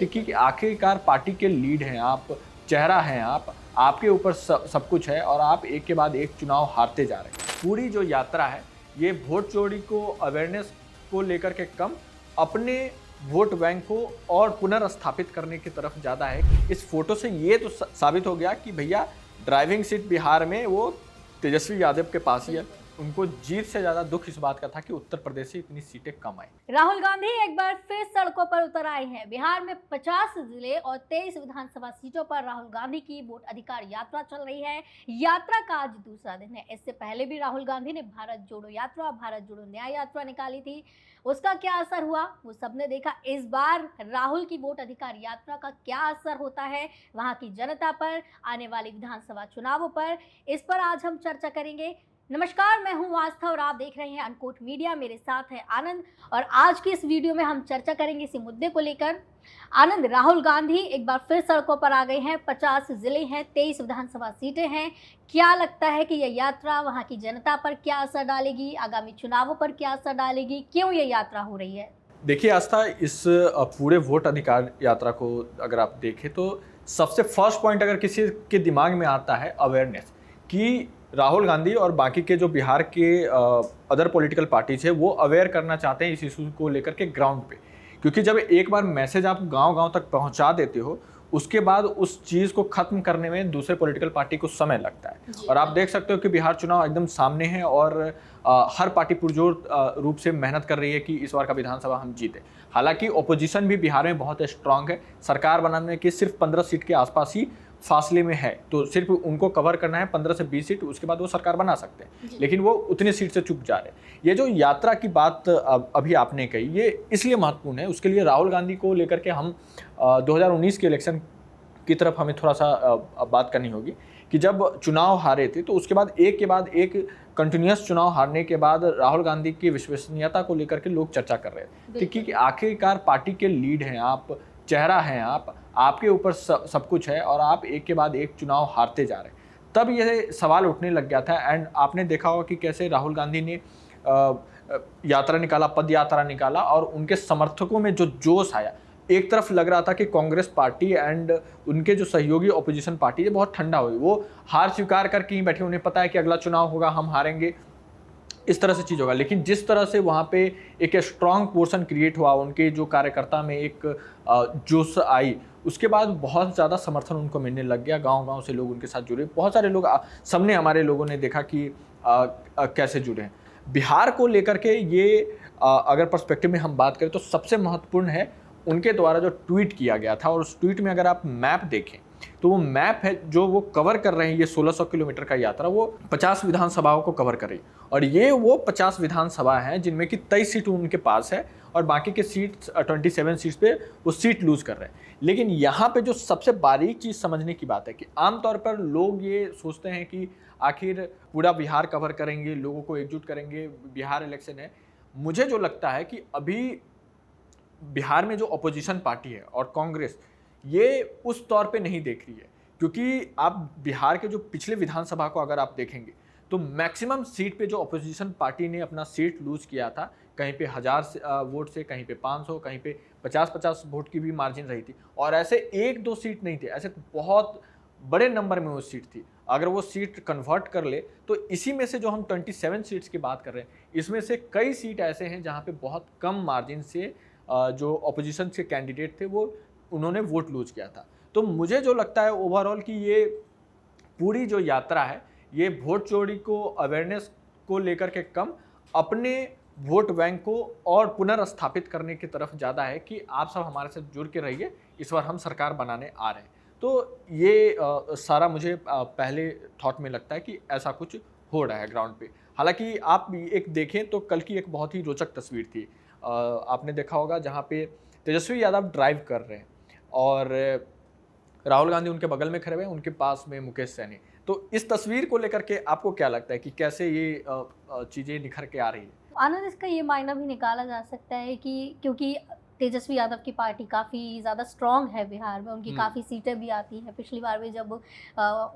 कि आखिरकार पार्टी के लीड हैं आप, चेहरा हैं आप, आपके ऊपर सब कुछ है और आप एक के बाद एक चुनाव हारते जा रहे हैं। पूरी जो यात्रा है ये वोट चोरी को, अवेयरनेस को लेकर के कम, अपने वोट बैंक को और पुनर्स्थापित करने की तरफ ज़्यादा है। इस फोटो से ये तो साबित हो गया कि भैया ड्राइविंग सीट बिहार में वो तेजस्वी यादव के पास ही है। उनको जीत से ज़्यादा दुख इस बात का था कि उत्तर प्रदेश से इतनी सीटें कम आई। राहुल गांधी एक बार फिर सड़कों पर उतर आए हैं। बिहार में 50 जिले और 23 विधानसभा सीटों पर राहुल गांधी की वोट अधिकार यात्रा चल रही है। यात्रा का आज दूसरा दिन है। इससे पहले भी राहुल गांधी ने भारत जोड़ो यात्रा, भारत जोड़ो न्याय यात्रा निकाली थी। उसका क्या असर हुआ वो सबने देखा। इस बार राहुल की वोट अधिकार यात्रा का क्या असर होता है वहां की जनता पर, आने वाले विधानसभा चुनावों पर, इस पर आज हम चर्चा करेंगे। नमस्कार, मैं हूं आस्था और आप देख रहे हैं अनकोट मीडिया। मेरे साथ है आनंद और आज की इस वीडियो में हम चर्चा करेंगे इसी मुद्दे को लेकर। आनंद, राहुल गांधी एक बार फिर सड़कों पर आ गए हैं। 50 जिले हैं, 23 विधानसभा सीटें हैं। क्या लगता है कि यह यात्रा वहां की जनता पर क्या असर डालेगी, आगामी चुनावों पर क्या असर डालेगी, क्यों यह यात्रा हो रही है? देखिए आस्था, इस पूरे वोट अधिकार यात्रा को अगर आप देखें तो सबसे फर्स्ट पॉइंट अगर किसी के दिमाग में आता है अवेयरनेस, कि राहुल गांधी और बाकी के जो बिहार के अदर पॉलिटिकल पार्टीज है वो अवेयर करना चाहते हैं इस इशू को लेकर के ग्राउंड पे। क्योंकि जब एक बार मैसेज आप गांव-गांव तक पहुंचा देते हो, उसके बाद उस चीज़ को ख़त्म करने में दूसरे पॉलिटिकल पार्टी को समय लगता है। और आप देख सकते हो कि बिहार चुनाव एकदम सामने है और हर पार्टी पुरजोर रूप से मेहनत कर रही है कि इस बार का विधानसभा हम जीते। हालांकि ओपोजिशन भी बिहार में बहुत स्ट्रांग है। सरकार बनाने की सिर्फ 15 सीट के आसपास ही फासले में है, तो सिर्फ उनको कवर करना है 15 से 20 सीट, उसके बाद वो सरकार बना सकते हैं। लेकिन वो उतनी सीट से चुप जा रहे हैं। ये जो यात्रा की बात अभी आपने कही, ये इसलिए महत्वपूर्ण है, उसके लिए राहुल गांधी को लेकर के हम 2019 के इलेक्शन की तरफ हमें थोड़ा सा बात करनी होगी कि जब चुनाव हारे थे तो उसके बाद एक कंटिन्यूस चुनाव हारने के बाद राहुल गांधी की विश्वसनीयता को लेकर के लोग चर्चा कर रहे थे कि आखिरकार पार्टी के लीड हैं आप, चेहरा हैं आप, आपके ऊपर सब कुछ है और आप एक के बाद एक चुनाव हारते जा रहे हैं। तब यह सवाल उठने लग गया था। एंड आपने देखा होगा कि कैसे राहुल गांधी ने यात्रा निकाला, पद यात्रा निकाला और उनके समर्थकों में जो जोश आया, एक तरफ लग रहा था कि कांग्रेस पार्टी एंड उनके जो सहयोगी ऑपोजिशन पार्टी है बहुत ठंडा हुई, वो हार स्वीकार करके ही बैठे, उन्हें पता है कि अगला चुनाव होगा, हम हारेंगे, इस तरह से चीज़ होगा। लेकिन जिस तरह से वहाँ पे एक स्ट्रॉन्ग पोर्शन क्रिएट हुआ, उनके जो कार्यकर्ता में एक जोश आई, उसके बाद बहुत ज़्यादा समर्थन उनको मिलने लग गया। गांव-गांव से लोग उनके साथ जुड़े, बहुत सारे लोग सबने, हमारे लोगों ने देखा कि कैसे जुड़े हैं। बिहार को लेकर के ये अगर पर्सपेक्टिव में हम बात करें तो सबसे महत्वपूर्ण है उनके द्वारा जो ट्वीट किया गया था। और उस ट्वीट में अगर आप मैप देखें तो वो मैप है जो वो कवर कर रहे हैं, ये 1600 किलोमीटर का यात्रा, वो 50 विधानसभाओं को कवर कर रही है। और ये वो 50 विधानसभा हैं जिनमें कि 23 सीट उनके पास है और बाकी के सीट्स 27 सीट्स पे वो सीट लूज कर रहे हैं। लेकिन यहाँ पे जो सबसे बारीक चीज़ समझने की बात है कि आमतौर पर लोग ये सोचते हैं कि आखिर पूरा बिहार कवर करेंगे, लोगों को एकजुट करेंगे, बिहार इलेक्शन है। मुझे जो लगता है कि अभी बिहार में जो अपोजिशन पार्टी है और कांग्रेस, ये उस तौर पे नहीं देख रही है। क्योंकि आप बिहार के जो पिछले विधानसभा को अगर आप देखेंगे तो मैक्सिमम सीट पे जो अपोजिशन पार्टी ने अपना सीट लूज किया था, कहीं पे 1000 वोट से, कहीं पे 500, कहीं पे 50-50 वोट की भी मार्जिन रही थी। और ऐसे एक दो सीट नहीं थे, ऐसे बहुत बड़े नंबर में वो सीट थी। अगर वो सीट कन्वर्ट कर ले तो इसी में से जो हम 27 सीट्स की बात कर रहे हैं, इसमें से कई सीट ऐसे हैं जहाँ पे बहुत कम मार्जिन से जो अपोजिशन के कैंडिडेट थे वो उन्होंने वोट लूज किया था। तो मुझे जो लगता है ओवरऑल कि ये पूरी जो यात्रा है ये वोट चोरी को, अवेयरनेस को लेकर के कम, अपने वोट बैंक को और पुनर्स्थापित करने की तरफ ज़्यादा है कि आप सब हमारे साथ जुड़ के रहिए, इस बार हम सरकार बनाने आ रहे हैं। तो ये सारा मुझे पहले थॉट में लगता है कि ऐसा कुछ हो रहा है ग्राउंड पे। हालांकि आप एक देखें तो कल की एक बहुत ही रोचक तस्वीर थी। आपने देखा होगा जहाँ पे तेजस्वी यादव ड्राइव कर रहे हैं और राहुल गांधी उनके बगल में खड़े हुए हैं, उनके पास में मुकेश सैनी। तो इस तस्वीर को लेकर के आपको क्या लगता है कि कैसे ये चीज़ें निखर के आ रही है? आनंद, इसका ये मायना भी निकाला जा सकता है कि क्योंकि तेजस्वी यादव की पार्टी काफ़ी ज़्यादा स्ट्रॉन्ग है बिहार में, उनकी हम्म। काफ़ी सीटें भी आती हैं। पिछली बार भी जब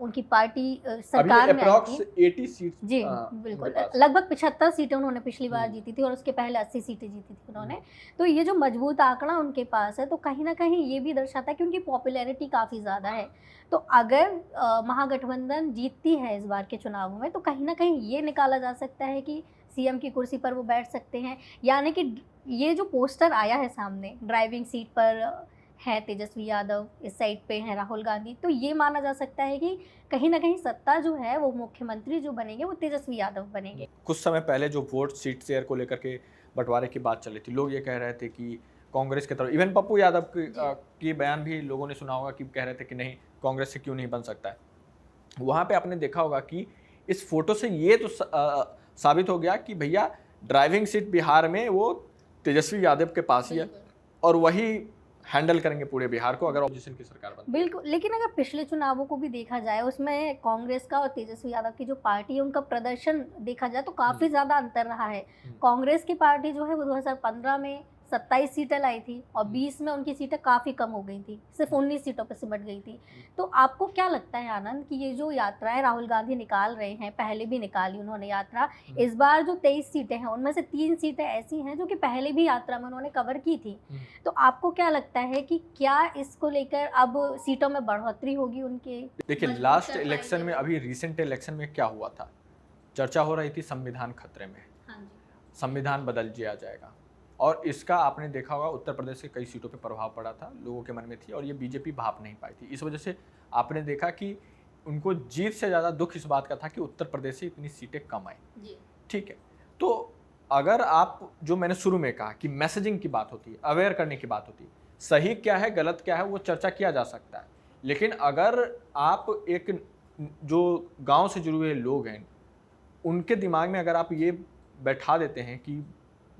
उनकी पार्टी अभी सरकार में आई अप्रॉक्स थी, 80 सीट्स जी, उनके बिल्कुल। पास है। लगभग 75 सीटें उन्होंने पिछली बार हम्म, जीती थी और उसके पहले 80 सीटें जीती थी उन्होंने। हम्म, तो ये जो मजबूत आंकड़ा उनके पास है, तो कहीं न कहीं ये भी दर्शाता है कि उनकी पॉपुलैरिटी काफ़ी ज़्यादा है। तो अगर महागठबंधन जीतती है इस बार के चुनाव में, तो कहीं न कहीं ये निकाला जा सकता है कि सीएम की कुर्सी पर वो बैठ सकते हैं। यानी कि ये जो पोस्टर आया है सामने, ड्राइविंग सीट पर है तेजस्वी यादव, इस साइड पे हैं राहुल गांधी, तो ये माना जा सकता है कि कहीं न कहीं सत्ता जो है, वो मुख्यमंत्री जो बनेंगे, वो तेजस्वी यादव बनेंगे। कुछ समय पहले जो वोट सीट शेयर को लेकर के बंटवारे की बात चल रही थी, लोग ये कह रहे थे कि कांग्रेस की तरफ, इवन पप्पू यादव की बयान भी लोगों ने सुना होगा कि कह रहे थे कि नहीं, कांग्रेस से क्यों नहीं बन सकता है। वहाँ पे आपने देखा होगा कि इस फोटो से ये तो साबित हो गया कि भैया ड्राइविंग सीट बिहार में वो तेजस्वी यादव के पास ही है और वही हैंडल करेंगे पूरे बिहार को अगर ऑपोजिशन की सरकार बनती है। बिल्कुल, लेकिन अगर पिछले चुनावों को भी देखा जाए, उसमें कांग्रेस का और तेजस्वी यादव की जो पार्टी है, उनका प्रदर्शन देखा जाए तो काफ़ी ज़्यादा अंतर रहा है। कांग्रेस की पार्टी जो है वो 2015 में 27 सीटें लाई थी और 20 में उनकी सीटें काफ़ी कम हो गई थी, सिर्फ 19 सीटों पर सिमट गई थी। तो आपको क्या लगता है आनंद कि ये जो यात्राएं राहुल गांधी निकाल रहे हैं, पहले भी निकाली उन्होंने यात्रा, इस बार जो 23 सीटें हैं उनमें से 3 सीटें ऐसी हैं जो कि पहले भी यात्रा में उन्होंने कवर की थी। तो आपको क्या लगता है कि क्या इसको लेकर अब सीटों में बढ़ोतरी होगी उनके? देखिए, मजबूत लास्ट कर इलेक्शन पाएंगे में, वो? अभी रिसेंट इलेक्शन में क्या हुआ था, चर्चा हो रही थी संविधान खतरे में, हाँ जी। संविधान बदल दिया जाएगा। और इसका आपने देखा होगा उत्तर प्रदेश के कई सीटों पे प्रभाव पड़ा था, लोगों के मन में थी और ये बीजेपी भाप नहीं पाई थी। इस वजह से आपने देखा कि उनको जीत से ज़्यादा दुख इस बात का था कि उत्तर प्रदेश से इतनी सीटें कम आई। जी। ठीक है, तो अगर आप, जो मैंने शुरू में कहा कि मैसेजिंग की बात होती है, अवेयर करने की बात होती है, सही क्या है गलत क्या है वो चर्चा किया जा सकता है, लेकिन अगर आप एक जो गांव से जुड़े हुए लोग हैं उनके दिमाग में अगर आप ये बैठा देते हैं कि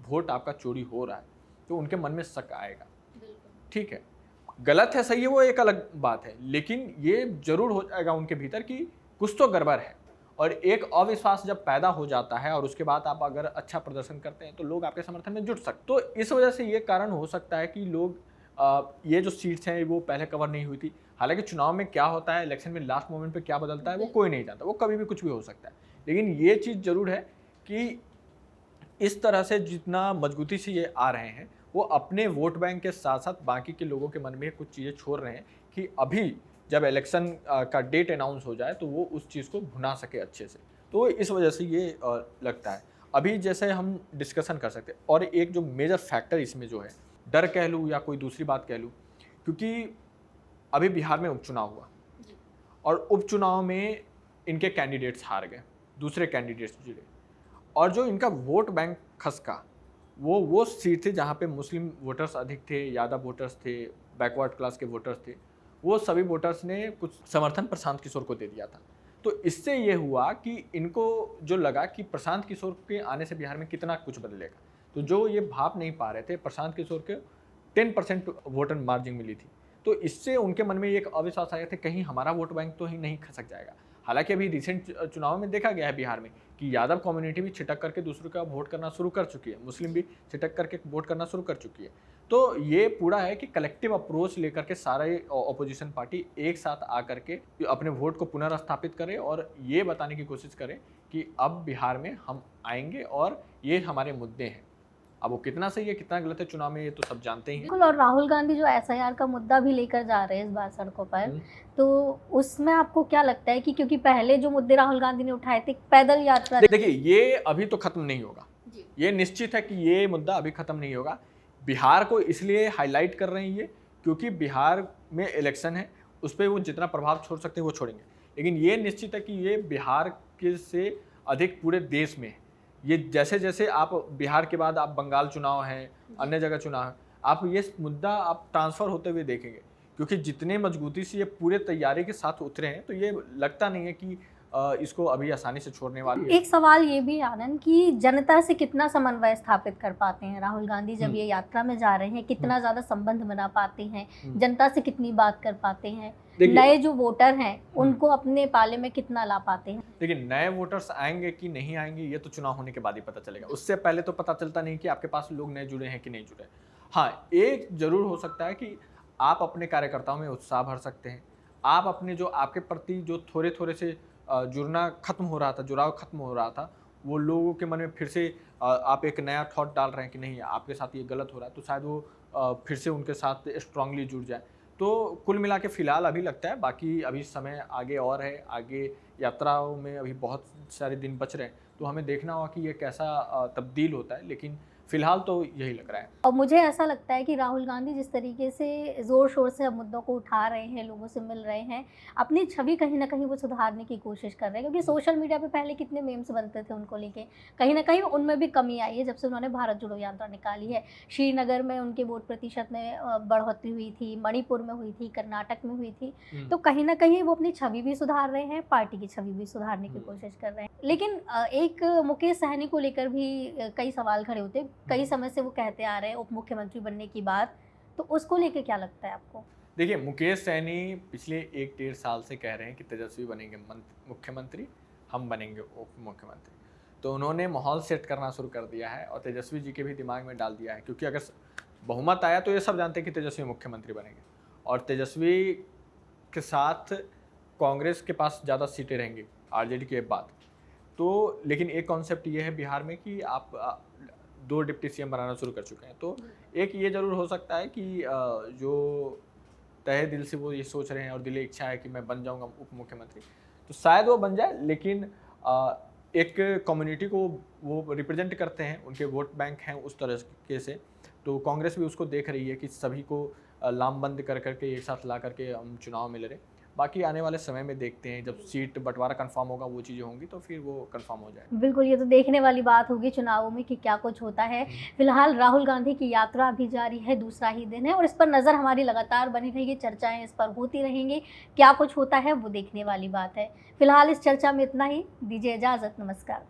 वोट आपका चोरी हो रहा है, तो उनके मन में शक आएगा। ठीक है, गलत है सही है वो एक अलग बात है, लेकिन ये जरूर हो जाएगा उनके भीतर कि कुछ तो गड़बड़ है। और एक अविश्वास जब पैदा हो जाता है और उसके बाद आप अगर अच्छा प्रदर्शन करते हैं तो लोग आपके समर्थन में जुट सकते। तो इस वजह से ये कारण हो सकता है कि लोग ये जो सीट्स हैं वो पहले कवर नहीं हुई थी। हालांकि चुनाव में क्या होता है, इलेक्शन में लास्ट मोमेंट पे क्या बदलता है वो कोई नहीं जानता, वो कभी भी कुछ भी हो सकता है। लेकिन ये चीज़ जरूर है कि इस तरह से जितना मजबूती से ये आ रहे हैं, वो अपने वोट बैंक के साथ साथ बाकी के लोगों के मन में कुछ चीज़ें छोड़ रहे हैं कि अभी जब इलेक्शन का डेट अनाउंस हो जाए तो वो उस चीज़ को भुना सके अच्छे से। तो इस वजह से ये लगता है। अभी जैसे हम डिस्कशन कर सकते हैं, और एक जो मेजर फैक्टर इसमें जो है, डर कह लूँ या कोई दूसरी बात कह लूँ, क्योंकि अभी बिहार में उपचुनाव हुआ और उपचुनाव में इनके कैंडिडेट्स हार गए, दूसरे कैंडिडेट्स जुड़े, और जो इनका वोट बैंक खसका वो सीट थी जहाँ पे मुस्लिम वोटर्स अधिक थे, यादव वोटर्स थे, बैकवर्ड क्लास के वोटर्स थे। वो सभी वोटर्स ने कुछ समर्थन प्रशांत किशोर को दे दिया था। तो इससे ये हुआ कि इनको जो लगा कि प्रशांत किशोर के आने से बिहार में कितना कुछ बदलेगा, तो जो ये भाप नहीं पा रहे थे, प्रशांत किशोर के 10% वोटर मार्जिन मिली थी। तो इससे उनके मन में एक अविश्वास आया था कहीं हमारा वोट बैंक तो ही नहीं खसक जाएगा। हालांकि अभी रिसेंट चुनाव में देखा गया है बिहार में कि यादव कम्युनिटी भी छिटक करके दूसरों का वोट करना शुरू कर चुकी है, मुस्लिम भी छिटक करके वोट करना शुरू कर चुकी है। तो ये पूरा है कि कलेक्टिव अप्रोच लेकर के सारे ऑपोजिशन पार्टी एक साथ आकर के अपने वोट को पुनर्स्थापित करें और ये बताने की कोशिश करें कि अब बिहार में हम आएंगे और ये हमारे मुद्दे हैं। अब वो कितना सही है कितना गलत है चुनाव में, ये तो सब जानते ही हैं। बिल्कुल, और राहुल गांधी जो एसआईआर का मुद्दा भी लेकर जा रहे हैं इस बार सड़कों पर, तो उसमें आपको क्या लगता है कि क्योंकि पहले जो मुद्दे राहुल गांधी ने उठाए थे, पैदल यात्रा, देखिए ये अभी तो खत्म नहीं होगा, ये निश्चित है कि ये मुद्दा अभी खत्म नहीं होगा। बिहार को इसलिए हाईलाइट कर रहे हैं ये क्योंकि बिहार में इलेक्शन है, उस पर वो जितना प्रभाव छोड़ सकते हैं वो छोड़ेंगे। लेकिन ये निश्चित है कि ये बिहार के से अधिक पूरे देश में है। ये जैसे जैसे आप बिहार के बाद आप बंगाल चुनाव है, अन्य जगह चुनाव है, आप ये मुद्दा आप ट्रांसफ़र होते हुए देखेंगे क्योंकि जितने मजबूती से ये पूरे तैयारी के साथ उतरे हैं, तो ये लगता नहीं है कि इसको अभी आसानी से छोड़ने वाली है। एक सवाल ये भी आनंद कि जनता से कितना समन्वय स्थापित कर पाते हैं राहुल गांधी जब ये यात्रा में जा रहे हैं, कितना ज़्यादा संबंध बना पाते हैं, जनता से कितनी बात कर पाते हैं, नए जो वोटर हैं उनको अपने पाले में कितना ला पाते हैं। लेकिन नए वोटर्स आएंगे कि नहीं आएंगे ये तो चुनाव होने के बाद ही पता चलेगा, उससे पहले तो पता चलता नहीं कि आपके पास लोग नए जुड़े हैं कि नहीं जुड़े। हाँ, एक ज़रूर हो सकता है कि आप अपने कार्यकर्ताओं में उत्साह भर सकते हैं। आप अपने जो आपके प्रति जो थोड़े-थोड़े से जुड़ना खत्म हो रहा था, जुड़ाव खत्म हो रहा था, वो लोगों के मन में फिर से आप एक नया थॉट डाल रहे हैं कि नहीं आपके साथ ये गलत हो रहा है, तो शायद वो फिर से उनके साथ स्ट्रांगली जुड़ जाए। तो कुल मिला के फ़िलहाल अभी लगता है, बाकी अभी समय आगे और है, आगे यात्राओं में अभी बहुत सारे दिन बच रहे हैं, तो हमें देखना होगा कि ये कैसा तब्दील होता है, लेकिन फ़िलहाल तो यही लग रहा है। और मुझे ऐसा लगता है कि राहुल गांधी जिस तरीके से ज़ोर-शोर से अब मुद्दों को उठा रहे हैं, लोगों से मिल रहे हैं, अपनी छवि कहीं न कहीं वो सुधारने की कोशिश कर रहे हैं। क्योंकि सोशल मीडिया पे पहले कितने मीम्स बनते थे उनको लेके, कहीं न कहीं उनमें भी कमी आई है जब से उन्होंने भारत जोड़ो यात्रा निकाली है। श्रीनगर में उनके वोट प्रतिशत में बढ़ोतरी हुई थी, मणिपुर में हुई थी, कर्नाटक में हुई थी। हुँ। तो कहीं न कहीं वो अपनी छवि भी सुधार रहे हैं, पार्टी की छवि भी सुधारने की हुँ। कोशिश कर रहे हैं। लेकिन एक मुकेश सहनी को लेकर भी कई सवाल खड़े होते हैं। कई समय से वो कहते आ रहे हैं उप मुख्यमंत्री बनने की बात, तो उसको लेके क्या लगता है आपको? देखिए, मुकेश सैनी पिछले 1 डेढ़ साल से कह रहे हैं कि तेजस्वी बनेंगे मुख्यमंत्री, हम बनेंगे उप मुख्यमंत्री। तो उन्होंने माहौल सेट करना शुरू कर दिया है और तेजस्वी जी के भी दिमाग में डाल दिया है, क्योंकि अगर बहुमत आया तो ये सब जानते हैं कि तेजस्वी मुख्यमंत्री बनेंगे और तेजस्वी के साथ कांग्रेस के पास ज़्यादा सीटें रहेंगी आरजेडी के बाद। तो लेकिन एक कॉन्सेप्ट ये है बिहार में कि आप 2 डिप्टी सीएम बनाना शुरू कर चुके हैं। तो एक ये ज़रूर हो सकता है कि जो तहे दिल से वो ये सोच रहे हैं और दिली इच्छा है कि मैं बन जाऊँगा उप मुख्यमंत्री, तो शायद वो बन जाए, लेकिन एक कम्युनिटी को वो रिप्रेजेंट करते हैं, उनके वोट बैंक हैं उस तरीके से, तो कांग्रेस भी उसको देख रही है कि सभी को लामबंद कर के एक साथ ला करके हम चुनाव में लड़ें। बाकी आने वाले समय में देखते हैं, जब सीट बँटवारा कन्फर्म होगा, वो चीज़ें होंगी तो फिर वो कन्फर्म हो जाएगा। बिल्कुल, ये तो देखने वाली बात होगी चुनावों में कि क्या कुछ होता है। फिलहाल राहुल गांधी की यात्रा अभी जारी है, दूसरा ही दिन है और इस पर नज़र हमारी लगातार बनी रहेगी, चर्चाएँ इस पर होती रहेंगी। क्या कुछ होता है वो देखने वाली बात है। फिलहाल इस चर्चा में इतना ही, दीजिए इजाज़त, नमस्कार।